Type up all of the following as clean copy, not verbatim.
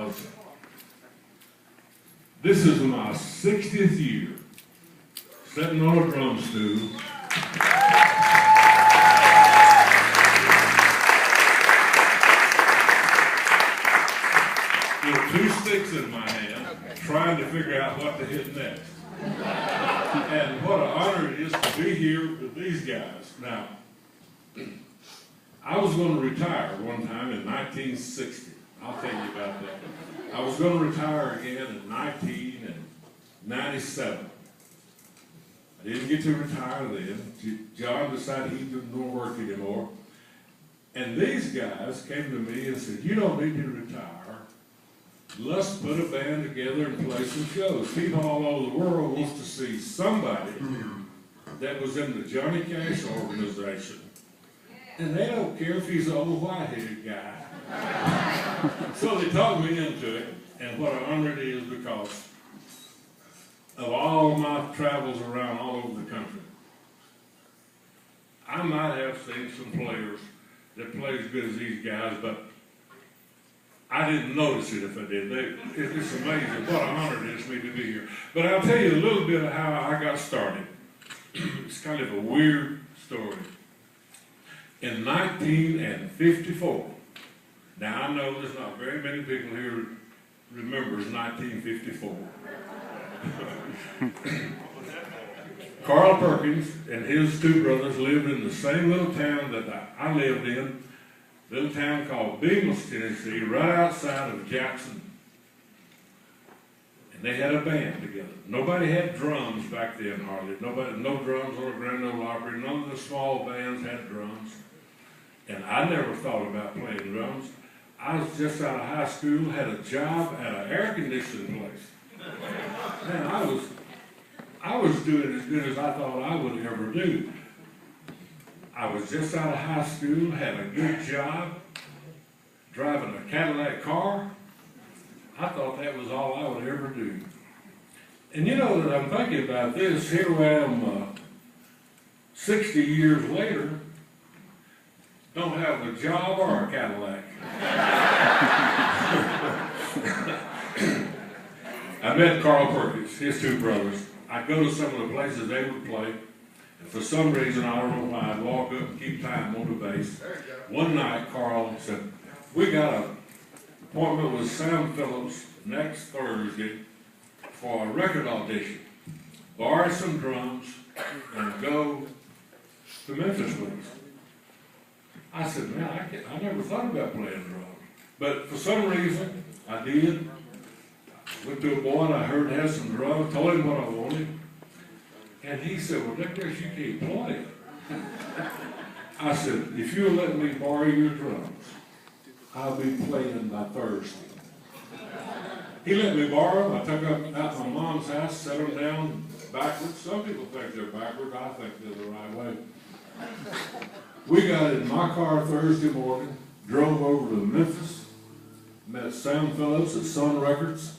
because this is my 60th year sitting on a drum stool. With 2 sticks in my hand, trying to figure out what to hit next. And what an honor it is to be here with these guys. Now, I was going to retire one time in 1960. I'll tell you about that. I was going to retire again in 1997. I didn't get to retire then. John decided he didn't want to work anymore. And these guys came to me and said, "You don't need to retire. Let's put a band together and play some shows. People all over the world wants to see somebody that was in the Johnny Cash organization. And they don't care if he's an old white-headed guy." So they talked me into it, and what an honor it is because of all my travels around all over the country. I might have seen some players that play as good as these guys, but I didn't notice it if I did. It's amazing what an honor it is for me to be here. But I'll tell you a little bit of how I got started. It's kind of a weird story. In 1954, now I know there's not very many people here who remembers 1954. Carl Perkins and his 2 brothers lived in the same little town that I lived in. Little town called Memphis, Tennessee, right outside of Jackson. And they had a band together. Nobody had drums back then, hardly. No drums on a Grand Ole Opry. None of the small bands had drums. And I never thought about playing drums. I was just out of high school, had a job at an air conditioning place. Man, I was doing as good as I thought I would ever do. I was just out of high school, had a good job, driving a Cadillac car. I thought that was all I would ever do. And you know that I'm thinking about this, here I am 60 years later, don't have a job or a Cadillac. I met Carl Perkins, his 2 brothers. I'd go to some of the places they would play. And for some reason, I don't know why, I'd walk up and keep time on the bass. One night, Carl said, "We got an appointment with Sam Phillips next Thursday for a record audition. Borrow some drums and go to Memphis with us." I said, "Man, I never thought about playing drums." But for some reason, I did. Went to a boy and I heard he had some drums, told him what I wanted. And he said, "Well, Nick, you can't play." I said, "If you'll let me borrow your drums, I'll be playing by Thursday." He let me borrow them. I took them out to my mom's house, set them down backwards. Some people think they're backwards. I think they're the right way. We got in my car Thursday morning, drove over to Memphis, met Sam Phillips at Sun Records,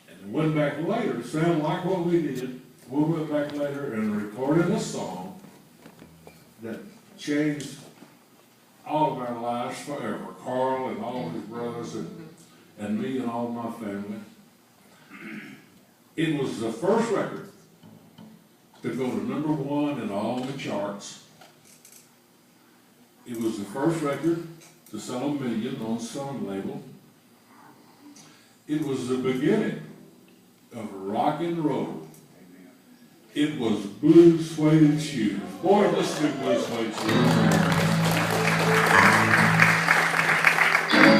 and went back later. Sam liked what we did. We went back later and recorded a song that changed all of our lives forever. Carl and all of his brothers and me and all of my family. It was the first record to go to #1 in all the charts. It was the first record to sell 1 million on Sun label. It was the beginning of rock and roll. It was Blue Suede Shoes. Boy, let's do Blue Suede Shoes.